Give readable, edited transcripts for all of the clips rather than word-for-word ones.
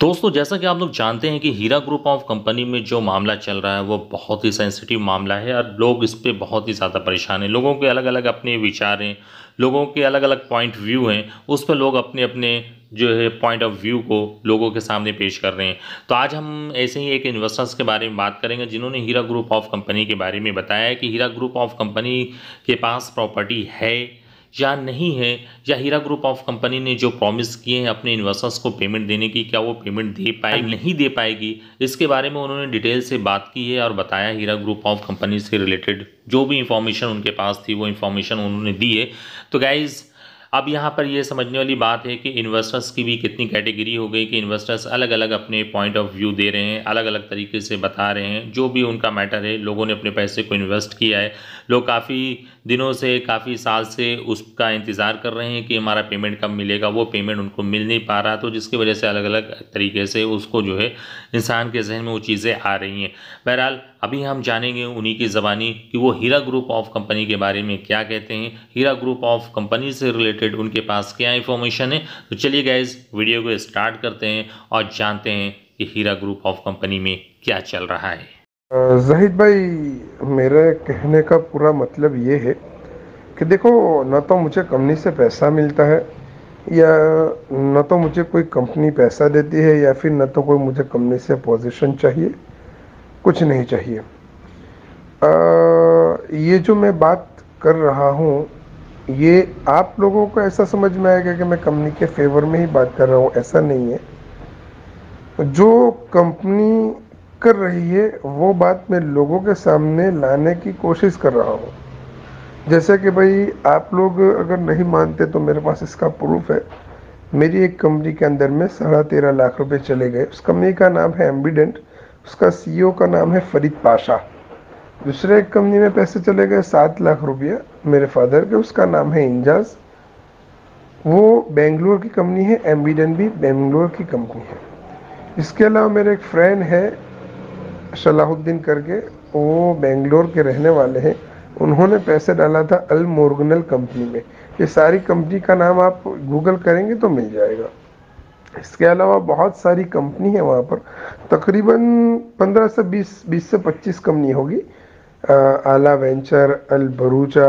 दोस्तों, जैसा कि आप लोग जानते हैं कि हीरा ग्रुप ऑफ कंपनी में जो मामला चल रहा है वो बहुत ही सेंसिटिव मामला है और लोग इस पे बहुत ही ज़्यादा परेशान हैं। लोगों के अलग अलग अपने विचार हैं, लोगों के अलग अलग पॉइंट व्यू हैं, उस पर लोग अपने अपने जो है पॉइंट ऑफ व्यू को लोगों के सामने पेश कर रहे हैं। तो आज हम ऐसे ही एक इन्वेस्टर्स के बारे में बात करेंगे जिन्होंने हीरा ग्रुप ऑफ कंपनी के बारे में बताया है कि हीरा ग्रुप ऑफ कंपनी के पास प्रॉपर्टी है या नहीं है, या हीरा ग्रुप ऑफ कंपनी ने जो प्रॉमिस किए हैं अपने इन्वेस्टर्स को पेमेंट देने की, क्या वो पेमेंट दे पाएगी नहीं दे पाएगी। इसके बारे में उन्होंने डिटेल से बात की है और बताया हीरा ग्रुप ऑफ कंपनी से रिलेटेड जो भी इंफॉर्मेशन उनके पास थी वो इंफॉर्मेशन उन्होंने दी है। तो गाइज़, अब यहाँ पर ये समझने वाली बात है कि इन्वेस्टर्स की भी कितनी कैटेगरी हो गई कि इन्वेस्टर्स अलग अलग अपने पॉइंट ऑफ व्यू दे रहे हैं, अलग अलग तरीके से बता रहे हैं जो भी उनका मैटर है। लोगों ने अपने पैसे को इन्वेस्ट किया है, लोग काफ़ी दिनों से, काफ़ी साल से उसका इंतज़ार कर रहे हैं कि हमारा पेमेंट कब मिलेगा। वो पेमेंट उनको मिल नहीं पा रहा, तो जिसकी वजह से अलग अलग तरीके से उसको जो है इंसान के जहन में वो चीज़ें आ रही हैं। बहरहाल अभी हम जानेंगे उन्हीं की ज़बानी कि वो हीरा ग्रुप ऑफ कंपनी के बारे में क्या कहते हैं, हीरा ग्रुप ऑफ कंपनी से रिलेटेड उनके पास क्या इन्फॉर्मेशन है। तो चलिए गाइज, वीडियो को स्टार्ट करते हैं और जानते हैं कि हीरा ग्रुप ऑफ कंपनी में क्या चल रहा है। ज़हीद भाई, मेरे कहने का पूरा मतलब ये है कि देखो, न तो मुझे कंपनी से पैसा मिलता है, या न तो मुझे कोई कंपनी पैसा देती है, या फिर न तो कोई मुझे कंपनी से पोजीशन चाहिए, कुछ नहीं चाहिए। ये जो मैं बात कर रहा हूँ, ये आप लोगों को ऐसा समझ में आएगा कि मैं कंपनी के फेवर में ही बात कर रहा हूँ, ऐसा नहीं है। जो कंपनी कर रही है वो बात मैं लोगों के सामने लाने की कोशिश कर रहा हूँ। जैसे कि भाई, आप लोग अगर नहीं मानते तो मेरे पास इसका प्रूफ है। मेरी एक कंपनी के अंदर में 13.5 लाख रुपए चले गए। उस कंपनी का नाम है एम्बिडेंट, उसका सीईओ का नाम है फरीद पाशा। दूसरे एक कंपनी में पैसे चले गए 7 लाख रुपया मेरे फादर के, उसका नाम है इंजाज। वो बेंगलोर की कंपनी है, एम्बिडेंट भी बेंगलोर की कंपनी है। इसके अलावा मेरे एक फ्रेंड है सलाहुद्दीन करके, वो बेंगलोर के रहने वाले हैं। उन्होंने पैसे डाला था अल मोर्गनल कंपनी में। ये सारी कंपनी का नाम आप गूगल करेंगे तो मिल जाएगा। इसके अलावा बहुत सारी कंपनी है वहाँ पर, तकरीबन 15 से 20 से 25 कंपनी होगी। आला वेंचर, अल भरूचा,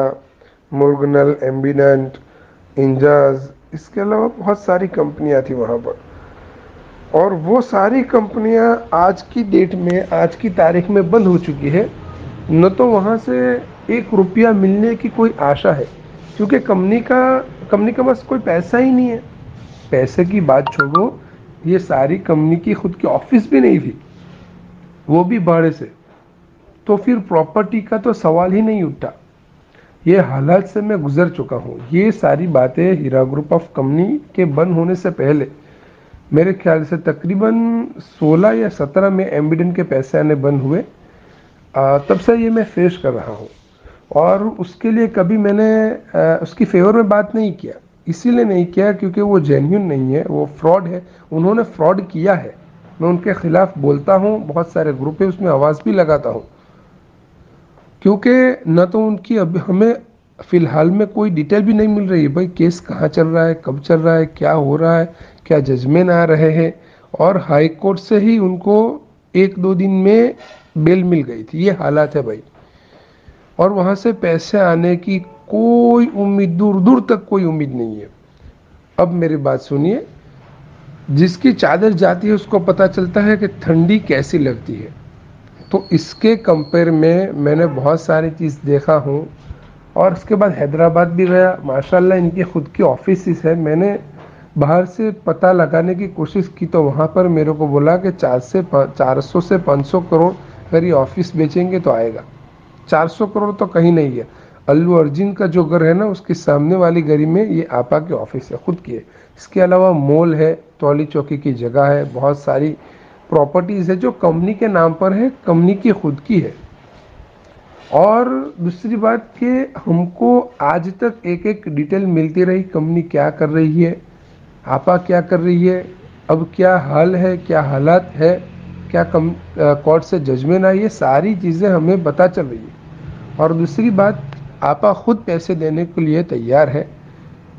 मोर्गनल, एम्बिडेंट, इंजाज, इसके अलावा बहुत सारी कंपनियाँ थी वहाँ पर। और वो सारी कंपनियां आज की डेट में, आज की तारीख में बंद हो चुकी है। न तो वहाँ से 1 रुपया मिलने की कोई आशा है, क्योंकि कंपनी के पास कोई पैसा ही नहीं है। पैसे की बात छोड़ो, ये सारी कंपनी की खुद की ऑफिस भी नहीं थी, वो भी भाड़े से। तो फिर प्रॉपर्टी का तो सवाल ही नहीं उठा। ये हालात से मैं गुजर चुका हूँ। ये सारी बातें हीरा ग्रुप ऑफ कंपनी के बंद होने से पहले, मेरे ख्याल से तकरीबन 16 या 17 में एम्बिडेंट के पैसे आने बंद हुए। तब से ये मैं फेस कर रहा हूँ। और उसके लिए कभी मैंने उसकी फेवर में बात नहीं किया। इसीलिए नहीं किया क्योंकि वो जेन्युइन नहीं है, वो फ्रॉड है। उन्होंने फ्रॉड किया है। मैं उनके खिलाफ बोलता हूँ, बहुत सारे ग्रुप है उसमें आवाज़ भी लगाता हूँ, क्योंकि न तो उनकी अभी हमें फ़िलहाल में कोई डिटेल भी नहीं मिल रही है। भाई, केस कहाँ चल रहा है, कब चल रहा है, क्या हो रहा है, क्या जजमेंट आ रहे हैं। और हाई कोर्ट से ही उनको 1-2 दिन में बेल मिल गई थी। ये हालात है भाई। और वहाँ से पैसे आने की कोई उम्मीद, दूर दूर तक कोई उम्मीद नहीं है। अब मेरी बात सुनिए, जिसकी चादर जाती है उसको पता चलता है कि ठंडी कैसी लगती है। तो इसके कंपेयर में मैंने बहुत सारी चीज़ देखा हूँ। और उसके बाद हैदराबाद भी गया। माशाल्लाह इनकी खुद की ऑफिस है। मैंने बाहर से पता लगाने की कोशिश की तो वहाँ पर मेरे को बोला कि 400 से 500 करोड़ अगर ये ऑफिस बेचेंगे तो आएगा। 400 करोड़ तो कहीं नहीं है। अल्लू अर्जुन का जो घर है ना, उसके सामने वाली गली में ये आपा की ऑफिस है, खुद की है। इसके अलावा मॉल है, टोली चौकी की जगह है, बहुत सारी प्रॉपर्टीज़ है जो कंपनी के नाम पर है, कंपनी की खुद की है। और दूसरी बात कि हमको आज तक एक एक डिटेल मिलती रही, कंपनी क्या कर रही है, आपा क्या कर रही है, अब क्या हाल है, क्या हालात है, क्या कोर्ट से जजमेंट आई, ये सारी चीज़ें हमें पता चल रही है। और दूसरी बात, आपा खुद पैसे देने के लिए तैयार है।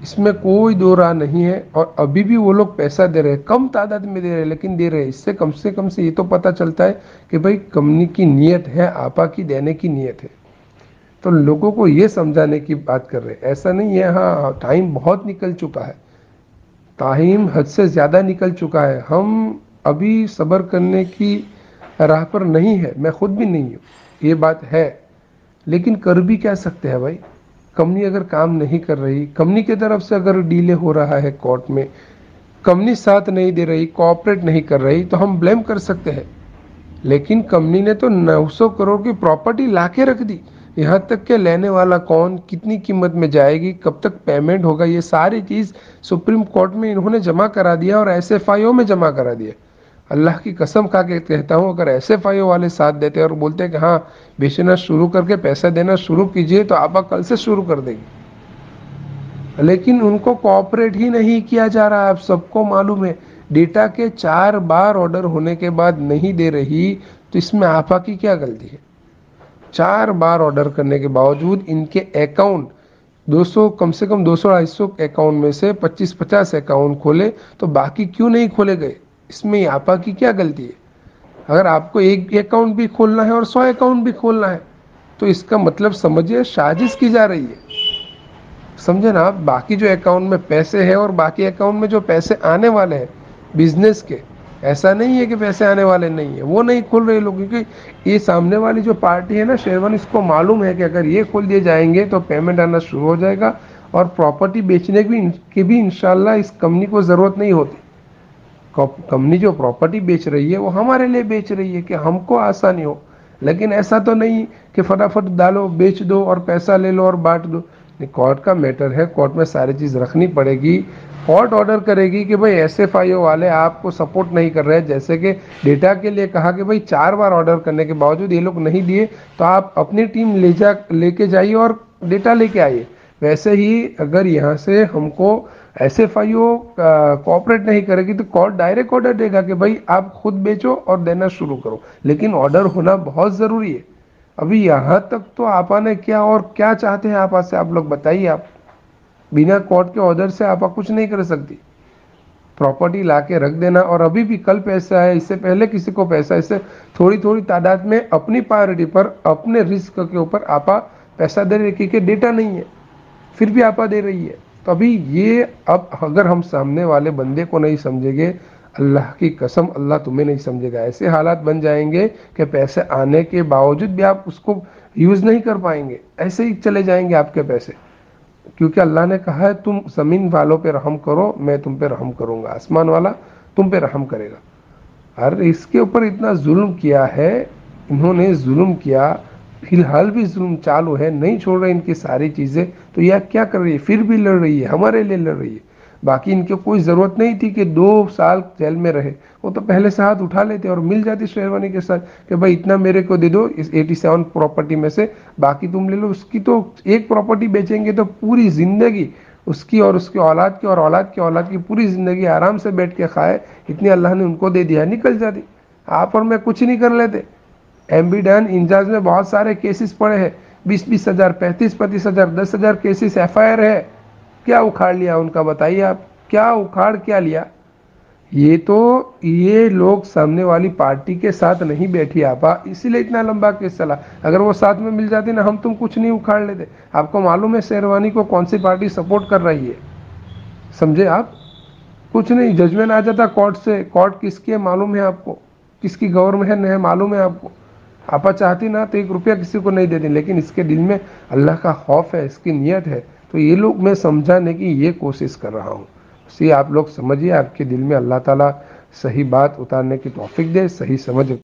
इसमें कोई दो राह नहीं है। और अभी भी वो लोग पैसा दे रहे हैं, कम तादाद में दे रहे हैं लेकिन दे रहे हैं। इससे कम से ये तो पता चलता है कि भाई कंपनी की नीयत है, आपा की देने की नीयत है। तो लोगों को ये समझाने की बात कर रहे हैं, ऐसा नहीं है। हाँ, टाइम बहुत निकल चुका है, टाइम हद से ज़्यादा निकल चुका है। हम अभी सब्र करने की राह पर नहीं है, मैं खुद भी नहीं हूँ, ये बात है। लेकिन कर भी क्या सकते हैं भाई, कंपनी अगर काम नहीं कर रही, कंपनी की तरफ से अगर डीले हो रहा है कोर्ट में, कंपनी साथ नहीं दे रही, कोऑपरेट नहीं कर रही, तो हम ब्लेम कर सकते हैं। लेकिन कंपनी ने तो 900 करोड़ की प्रॉपर्टी लाके रख दी। यहाँ तक के लेने वाला कौन, कितनी कीमत में जाएगी, कब तक पेमेंट होगा, ये सारी चीज़ सुप्रीम कोर्ट में इन्होंने जमा करा दिया और SFIO में जमा करा दिया। अल्लाह की कसम खा के कहता हूँ, अगर SFIO वाले साथ देते और बोलते कि हाँ बेचना शुरू करके पैसा देना शुरू कीजिए, तो आप कल से शुरू कर देंगे। लेकिन उनको कोऑपरेट ही नहीं किया जा रहा। आप सबको मालूम है, डेटा के 4 बार ऑर्डर होने के बाद नहीं दे रही, तो इसमें आपा की क्या गलती है? 4 बार ऑर्डर करने के बावजूद इनके अकाउंट 200, कम से कम 200-250 अकाउंट में से 25-50 अकाउंट खोले, तो बाकी क्यों नहीं खोले गए? इसमें आपा की क्या गलती है? अगर आपको एक अकाउंट भी खोलना है और 100 अकाउंट भी खोलना है, तो इसका मतलब समझिए साजिश की जा रही है। समझे ना आप? बाकी जो अकाउंट में पैसे हैं और बाकी अकाउंट में जो पैसे आने वाले हैं बिजनेस के, ऐसा नहीं है कि पैसे आने वाले नहीं है, वो नहीं खोल रहे लोग। क्योंकि ये सामने वाली जो पार्टी है ना शेरवानी, इसको मालूम है कि अगर ये खोल दिए जाएंगे तो पेमेंट आना शुरू हो जाएगा और प्रॉपर्टी बेचने की भी इंशाल्लाह इस कंपनी को ज़रूरत नहीं होती। कंपनी जो प्रॉपर्टी बेच रही है वो हमारे लिए बेच रही है कि हमको आसानी हो। लेकिन ऐसा तो नहीं कि फटाफट डालो, बेच दो और पैसा ले लो और बांट दो। कोर्ट का मैटर है, कोर्ट में सारी चीज़ रखनी पड़ेगी। कोर्ट ऑर्डर करेगी कि भाई SFIO वाले आपको सपोर्ट नहीं कर रहे हैं। जैसे कि डेटा के लिए कहा कि भाई 4 बार ऑर्डर करने के बावजूद ये लोग नहीं दिए, तो आप अपनी टीम लेके जाइए और डेटा लेके आइए। वैसे ही अगर यहाँ से हमको SFIO कोऑपरेट नहीं करेगी, तो कोर्ट डायरेक्ट ऑर्डर देगा कि भाई आप खुद बेचो और देना शुरू करो। लेकिन ऑर्डर होना बहुत ज़रूरी है। अभी यहाँ तक तो आपा ने क्या और क्या चाहते हैं आपा से, आप लोग बताइए। आप बिना कोर्ट के ऑर्डर से आपा कुछ नहीं कर सकती। प्रॉपर्टी ला के रख देना, और अभी भी कल पैसा है, इससे पहले किसी को पैसा, इससे थोड़ी थोड़ी तादाद में अपनी प्रायोरिटी पर, अपने रिस्क के ऊपर आपा पैसा दे रही है, क्योंकि डेटा नहीं है, फिर भी आपा दे रही है। तो अभी ये, अब अगर हम सामने वाले बंदे को नहीं समझेंगे, अल्लाह की कसम अल्लाह तुम्हें नहीं समझेगा। ऐसे हालात बन जाएंगे कि पैसे आने के बावजूद भी आप उसको यूज़ नहीं कर पाएंगे, ऐसे ही चले जाएंगे आपके पैसे। क्योंकि अल्लाह ने कहा है तुम ज़मीन वालों पे रहम करो, मैं तुम पे रहम करूँगा, आसमान वाला तुम पे रहम करेगा। और इसके ऊपर इतना जुल्म किया है इन्होंने, जुल्म किया, फिलहाल भी जुल्म चालू है, नहीं छोड़ रहे इनकी सारी चीज़ें। तो यह क्या कर रही है, फिर भी लड़ रही है, हमारे लिए लड़ रही है। बाकी इनकी कोई ज़रूरत नहीं थी कि 2 साल जेल में रहे, वो तो पहले से हाथ उठा लेते और मिल जाती शेरवानी के साथ कि भाई इतना मेरे को दे दो इस 87 प्रॉपर्टी में से, बाकी तुम ले लो। उसकी तो एक प्रॉपर्टी बेचेंगे तो पूरी ज़िंदगी उसकी और उसके औलाद की और औलाद की औलाद की पूरी ज़िंदगी आराम से बैठ के खाए, इतनी अल्लाह ने उनको दे दिया, निकल जाती। आप और मैं कुछ नहीं कर लेते। MB डन इंजाज में बहुत सारे केसेस पड़े हैं, 20-20 हज़ार, 35-35 हज़ार, 10 हज़ार केसेस FIR है। क्या उखाड़ लिया उनका, बताइए आप, क्या उखाड़ क्या लिया? ये लोग सामने वाली पार्टी के साथ नहीं बैठी आपा, इसीलिए इतना लंबा केस चला। अगर वो साथ में मिल जाती ना, हम तुम कुछ नहीं उखाड़ लेते। आपको मालूम है शेरवानी को कौन सी पार्टी सपोर्ट कर रही है, समझे आप? कुछ नहीं, जजमेंट आ जाता कोर्ट से। कोर्ट किसकी है मालूम है आपको, किसकी गवर्नमेंट है मालूम है आपको। आपा चाहती ना तो 1 रुपया किसी को नहीं देती, लेकिन इसके दिल में अल्लाह का खौफ है, इसकी नीयत है। तो ये लोग मैं समझाने की ये कोशिश कर रहा हूँ। सी आप लोग समझिए, आपके दिल में अल्लाह ताला सही बात उतारने की तौफीक दे, सही समझ